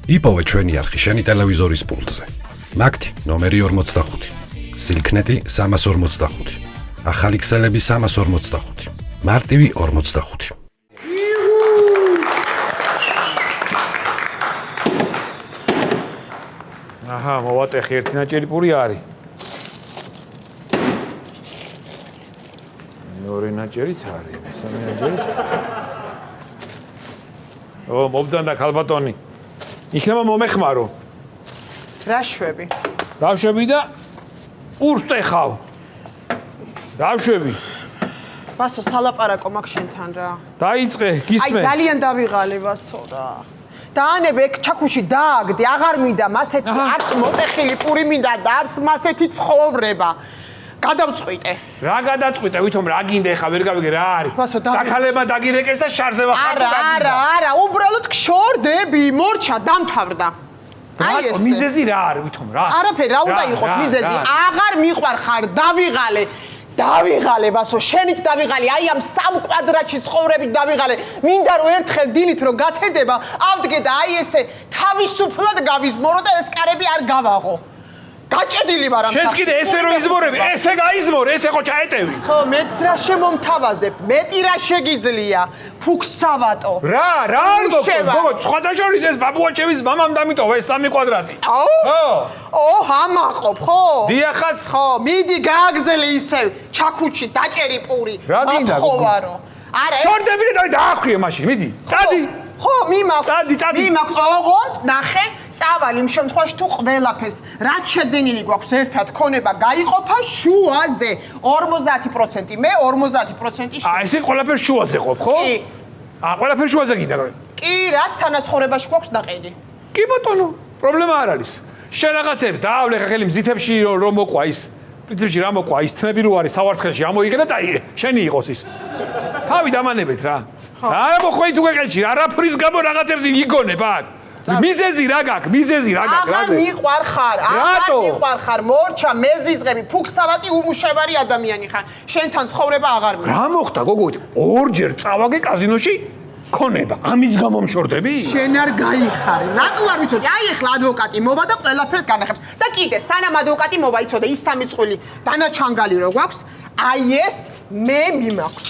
იპოვე ჩვენი არხი შენი ტელევიზორის პულტზე. მაგთი ნომერი 45, სილქნეტი 345, ახალი ქსელები 345, მარტივი 45. აჰა, მოვატეხი ერთი ნაჭერი პური არის. მეორე ნაჭერიც არის, მესამე ნაჭერიც არის. ო, მობძანდა ქალბატონი. იქნება მომეხმარო. რა შვები? რა შვები და პურს ტეხავ. რა შვები? ბასო, სალაპარაკო მაგ შენთან რა. დაიწყე, გისმე. აი ძალიან დავიღალე ბასო რა. დაანებ ეგ ჩაქუში დააგდი, აღარ მინდა მასეთი არც მოტეხილი პური მინდა და არც მასეთი ცხოვრება. გადავწყვიტე. რა გადაწყვიტე, ვითომ რა გინდა ეხა ვერ გავიგე რა არის. ბასო, დაქალება დაგირეკეს და შარზე ვახარ. არა, უბრალოდ გშორდები, მორჩა დამთავრდა. აი ეს მიზეზი რა არის, ვითომ რა? არაფერი, რა უნდა იყოს მიზეზი? აღარ მიყვარ ხარ, დავიღალე ბასო, შენით დავიღალე, აი ამ 3 კვადრატში ცხოვრებით დავიღალე. მინდა რომ ერთხელ დილით რომ გათენდება, ავდგე და აი ესე თავისუფლად გავიზმორო და ეს კარები არ გავაღო. გაჭედილი ვარ ამ შენც კიდე ესე რო იზმორები, ესე გაიზმორე, ესე ხო ჩაეტევი. ხო, მეც რა შემომთავაზებ, მეტი რა შეგიძლია, ფუქსავატო. რა მოგწონს, გოგო, სხვათა შორის ეს ბაბუაჩევის მამამ დამიტოვა ეს 3 კვადრატი. ხო, ამაყობ, ხო? დიახაც. ხო, მიდი გააგრძელე ისევ, ჩაქუჩი დაჭერი პური. რა გინდა, გოგო? არა, შორდები და დაახვიე მაშინ, მიდი. წადი. ხო, მიმაქვს. წადი. მიმაქვს, ოღონდ, ნახე, წავალ იმ შემთხვევაში თუ ყველაფერს რაც შეძენილი გვაქვს ერთად ქონება გაიყოფა შუაზე 50%, მე 50% შე. ესე ყველაფერს შუაზე ყოფ, ხო? კი. ყველაფერს შუაზე გინდა. კი, რაც თანაცხოვრებაში გვაქვს დაყიდი. კი ბატონო, პრობლემა არ არის. შენ რაღაცებს დაავლე ხელი მზითებში რომ მოყვა ის. პრინციპში რა მოყვა ის თმები რო არის სავარცხელში ამოიღე და წაიღე. შენი იყოს ის. თავი დამანებეთ რა. არა მოხვეი თუ გეყელში, არაფრის გამო რაღაცებს იგონებ აქ. მიზეზი რა გაქვს? აღარ მიყვარ ხარ, მორჩა, მეზიზღები, ფუქსავატი უმუშევარი ადამიანი ხარ. შენთან ცხოვრება აღარ მინდა. რა მოხდა გოგო? ორჯერ წავაგე კაზინოში? ქონება, ამის გამო მშორდები? შენ არ გაიხარე. რატო არ ვიცოდი? აი ახლა ადვოკატი მოვა და ყველაფერს განახებს. და კიდე, სანამ ადვოკატი მოვა, იცოდე ის 3 წვილი დანაჩანგალი რო გვაქვს, აი ეს მე მიმაქვს.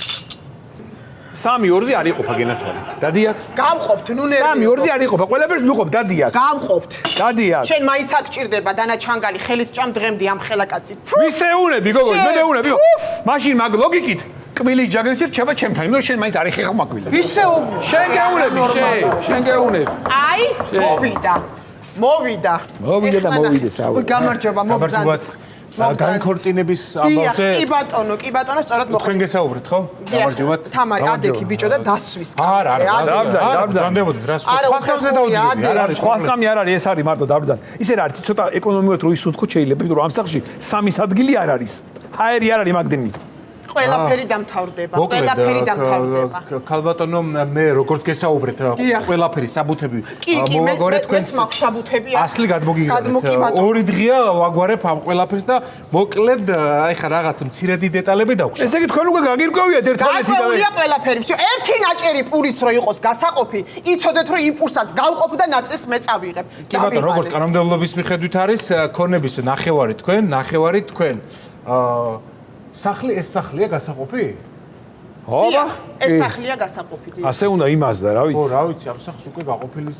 3-2-ზე არ იყოფა გენაცვალე. დადიახ. გამყოფთ, ნუ ნერვი. 3-2-ზე არ იყოფა, ყველაფერს ნუყოფ, დადიახ. გამყოფთ. დადიახ. შენ მაინც არ გჭირდება დანაჩანგალი, ხელით ჭამ დღემდე ამ ხელაკაცი. მისეუნები გოგო, მენეუნები. მაშინ მაგ ლოგიკით კბილის ჯაგრისი რჩება ჩემთან, იმიტომ შენ მაინც არ იხეხო მაკბილს. ვისეუნები. შენ გეუნები. აი, მოვიდა. და მოვიდეს, აუ. გამარჯობა, მოგზავნე. განქორწინების ამბავზე. კი ბატონო, სწორად მოხდა. თქვენ გესაუბრეთ, ხო? გამარჯობათ. თამარი, ადექი ბიჭო და დასვის კაცზე. არა, დამძანდებოდი, რა სხვა სკამზე დავძინე. არ არის, სხვა სკამი არ არის, ეს არის მარტო დაბრძან. ისე რა არის, ცოტა ეკონომიურად რო ისუთხო შეიძლება, იმიტომ რომ ამ სახლში 3 ადგილი არ არის. ჰაერი არ არის მაგდენი. ყველაფერი დამთავრდება. ქალბატონო, მე როგორც გესაუბრეთ, ყველაფერი საბუთები მოვაგვარეთ თქვენს. ასლი გადმოგიგზავნეთ. 2 დღეა ვაგვარებ ამ ყველაფერს და მოკლედ აი ხა რაღაც მცირედი დეტალები დავუშვათ. ესე იგი თქვენ უკვე გაგირკვევიათ ერთმანეთიდან. გაგვეულია ყველაფერი. ერთი ნაჭერი პურიც რო იყოს გასაყოფი, იცოდეთ რომ იმ პურსაც გავყოფ და ნაწილს მე წავიღებ. კი ბატონო, როგორც კანონმდებლობის მიხედვით არის ქონების ნახევარი თქვენ. ეს სახლია გასაყოფი? ობა, ეს სახლია გასაყოფი. ასე უნდა იმასდა, რა ვიცი. ხო, რა ვიცი, ამ სახლს უკვე გაყოფილის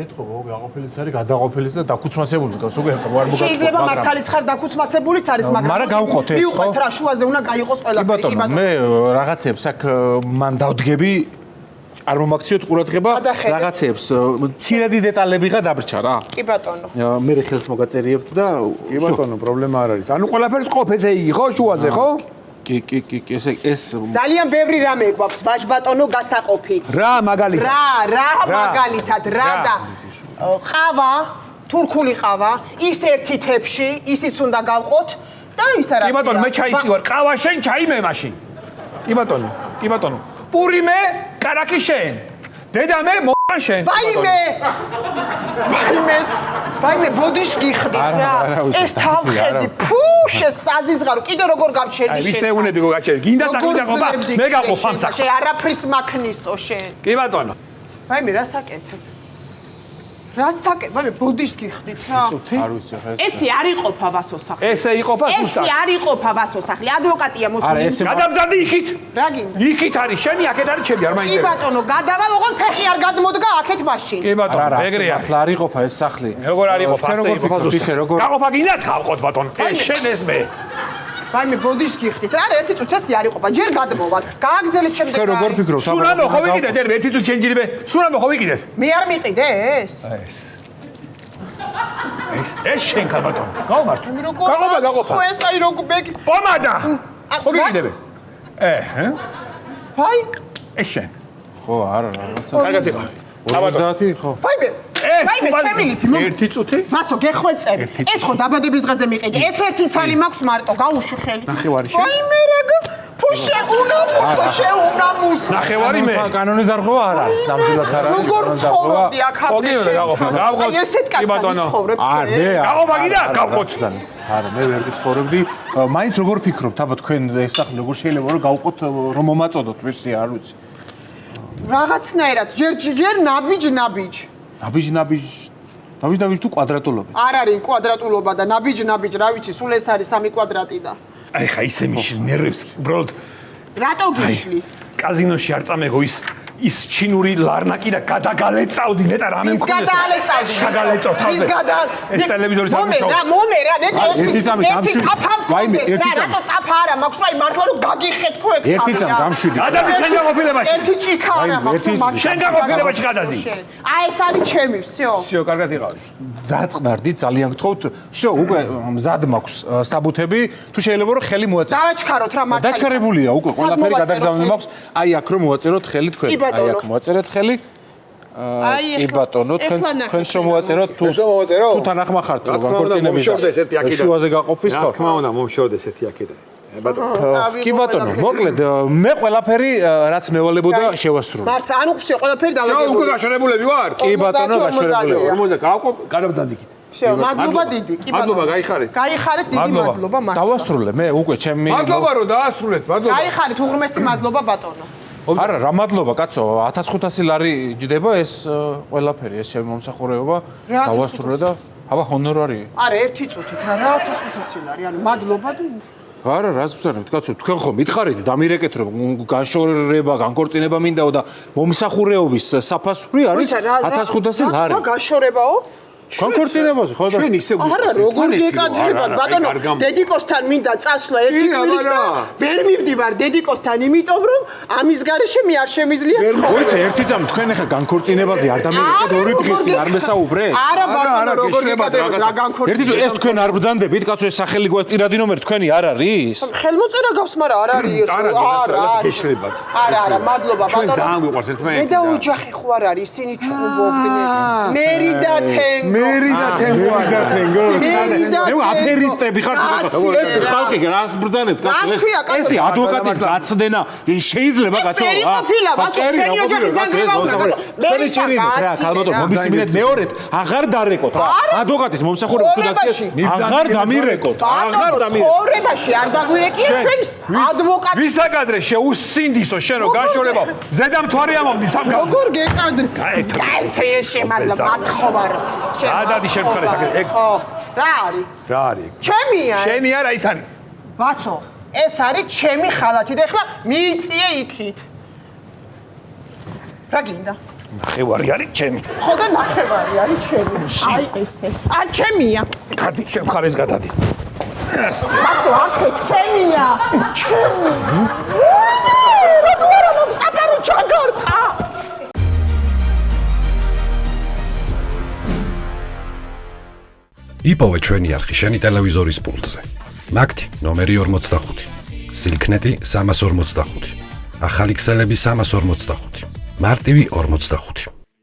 ეთქობა, გაყოფილიც არის, გადაყოფილიც და დაქუცმაცებულიც გავს უკვე არ მოგაწყობ. შეიძლება მართალიც ხარ დაქუცმაცებულიც არის, მაგრამ გავყოთ ეს, ხო? მივყვეთ რა, შუაზე უნდა გაიყოს ყველაფერი. კი ბატონო, მე რაღაცებს აქ მან დავდგები არ მომაქციოთ ყურადღება რაღაცებს მცირედი დეტალებიღა დაბრჩა რა. კი ბატონო. მე ხელს მოგაწერიებთ და კი ბატონო, პრობლემა არ არის. ანუ ყველაფერს ყოფ ესე იგი, ხო, შუაზე, ხო? კი, ეს ძალიან ბევრი რამე გვაქვს, ბაჟ ბატონო, გასაყოფი. რა მაგალითად? რა მაგალითად, რა და ყავა, თურქული ყავა, ის ერთი თებში, ისიც უნდა გავყოთ და ის არა. კი ბატონო, მე ჩაისწი ვარ, ყავა შენ, ჩაი მე მაშინ. კი ბატონო. პური მე, კარაკი შენ. დედა მე, მოყან შენ. ვაიმე, ბოდიშ გიხდი რა. ეს თავხედი, საზიზღარო, კიდე როგორ გავჩერდი შენ. აი, ვისეუნები გოგაჩერდი. გინდა საქმე დაყოფა, მე გაყოფ ამ საქმეს. შენ არაფრის მაქნისო შენ. კი ბატონო. ვაიმე, რა საკეთებ? რა საკება მე ბუდის გიხდით რა არ ვიცი ხა ესე არ იყოფა ვასოსახლი ესე იყოფა ესე ზუსტად არ იყოფა ვასოსახლი ადვოკატია არა მოსული ესე გადამზადი იქით რა გინდა იქით არის შენი აქეთ არის ჩემი არ კი მაინტერესებს ბატონო გადავალ ოღონდ ფეხი არ გადმოდგა აქეთ მაშინ კი ბატონო არა ეგრეა მართლა არ იყოფა ეს სახლი როგორ არ იყოფა თქვენ ასე როგორ იყოფა ფიქრობთ ისე როგორ გაყოფა გინდა თავყოთ ბატონო შენ ეს მე ვაიმე ბუდის გიხდით რა ერთი წუთი ესე არ იყოფა ჯერ გადმოვალ გააგზელეთ შემდეგ თქვენ როგორ ფიქრობთ სურამო ხო ვიყიდეთ ერთი წუთი შენ ჯირიბე სურამო ხო ვიყიდეთ მე არ მიყიდე ეს ეს შენ ბატონო გავმართ გაყოფა ეს აი როგორ ბეგი პომადა ხო ვიყიდებე ვაი ეს შენ ხო არა რაღაცა კარგად იყო 50 ხო ვაიმე ვაიმე ჩემი ლიფი ერთი წუთი მასო გეხვეწები ეს ხო დაბადების დღეზე მიყიდი ეს ერთი სალი მაქვს მარტო გაუშვი ხელი ნახევარი შენ ვაიმე რა ფუშე უნამუსო შეუნამუს ნახევარი მე კანონის დარღვევა არ არის ნამდვილად არ არის როგორ ცხოვრობდი აქამდე გაყოფა აი ესეთ კაცთან ცხოვრობ მე გაყოფა გინდა გავყოთ არა მე ვერ გიცხოვრებდი მაინც როგორ ფიქრობთ აბა თქვენ ეს სახლი როგორ შეიძლება რომ გავყოთ რომ მომაწოდოთ ვერსი არ ვიცი რაღაცნაირად ჯერ ნაბიჯ თუ კვადრატულობი არ არის კვადრატულობა და ნაბიჯ რა ვიცი სულ ეს არის 3 კვადრატი და აი ხა ისე მიშლი ნერვებს უბრალოდ რატო გიშლი კაზინოში არ წამეგო ის ჩინური ლარნაკი და გადაგალეწავდი ნეტა რამე მქონდეს შაგალეწო თავზე ეს ტელევიზორი თამაშობ მომე რა ნეტა ერთი წამი დამშვიდი ვაიმე ერთი წამი რატო წაფა არა მაქვს აი მართლა რომ გაგიხეთ ხო ეგ ერთი წამი დამშვიდი გადადი შენ გაყოფილებაში ერთი ჭიქა არა მაქვს შენ გაყოფილებაში გადადი აი ეს არის ჩემი всё კარგად იყავს დაწყნარდი ძალიან გთხოვთ всё უკვე მზად მაქვს საბუთები თუ შეიძლება რომ ხელი მოაწერო დააჩქაროთ რა მართლა დაჩქარებულია უკვე ყველაფერი გადაგზავნილი მაქვს აი აქ რომ მოაწეროთ ხელი თქვენ აი აქ მოაწერეთ ხელი კი ბატონო თქვენ რომ მოაწეროთ თუ თანახმახართ რომ განქორწინების შუაზე გაყოფის ხო რა თქმა უნდა მომშორდეს ერთი აქედან კი ბატონო მოკლედ მე ყველაფერი რაც მევალებოდა შევასრულე მარცა ანუ ხსიო ყველაფერი დავაგებული უკვე გაშორებულები ვარ კი ბატონო გაშორებულები 50 გავყო გადავზადიქით всё მადლობა დიდი კი ბატონო მადლობა გაიხარეთ დიდი მადლობა მართლა დავასრულე მე უკვე ჩემი მადლობა რომ დაასრულეთ მადლობა გაიხარეთ უღრმესი მადლობა ბატონო არა რა მადლობა კაცო 1500 ლარი ჯდება ეს ყველაფერი ეს ჩემი მომსახურეობა დავასრულე და აბა ჰონორარი არა ერთი წუთით რა 1500 ლარი ანუ მადლობა არა რას ვსწრებთ კაცო თქვენ ხო მითხარით დამირეკეთ რომ განშორება განქორწინება მინდაო და მომსახურეობის საფასური არის 1500 ლარი რა გაშორებაო განქორწინებაზე ხო და ჩვენ ისე არა როგორ გეკადრებად ბატონო დედიკოსთან მინდა წასვლა ერთი კვირით და ვერ მივდივარ დედიკოსთან იმიტომ რომ ამის გარეშე მე არ შემიძლია ცხოვრება ვიცი ერთი წამ თქვენ ახლა განქორწინებაზე არ დამირეკეთ ორი დღის წინ არ მესაუბრეთ არა ბატონო როგორ გეკადრებად რა განქორწინება ერთი წუთი ეს თქვენ არ ბრძანდებით კაცო ეს სახელი გვაქვს პირადი ნომერი თქვენი არ არის ხელმოწერა გავს მაგრამ არ არის ეს არა მადლობა ბატონო ძალიან გვიყვარს ერთმანეთი ზედა ოჯახი ხო არ არის ისინი ჩხუბობდნენ მერი და თენგო მე აფერისტები ხარ ეს ხალხი რას ბრძანეთ ეს ადვოკატის გაცდენა შეიძლება კაცო ჩვენი ოჯახის დაგრევა უნდა მე ჩერინეთ რა ქალბატონო მომისმინეთ მეორედ აღარ დარეკოთ რა ადვოკატის მომსახურება თუ დაგჭირეთ აღარ დამირეკოთ ცხოვრებაში არ დაგვირეკია ჩვენს ადვოკატს ვისაკადრე შეუსინდისო შენ რო გაშორება ზედა მთვარი ამომდი სამგავ როგორ გეკადრე გაეთრიე შემარლა მათხოვარ დადი შენ ხარ ეს ეგ რა არის რა არის ჩემია შენი არა ის არის ვასო ეს არის ჩემი ხალათი და ეხლა მიიწიე იქით რა გინდა ნახევარი არის ჩემი ხო და ნახევარი არის ჩემი აი ესე აი ჩემია გადი შენ ხარ ეს გადადი ესე ვასო აქ ჩემია ჩემი რა დუარა საფარო ჩაგარტა იპოვე ჩვენი არხი შენი ტელევიზორის პულტზე. მაგთი ნომერი 45. სილქნეტი 345. ახალი ქსელები 345. მარტივი 45.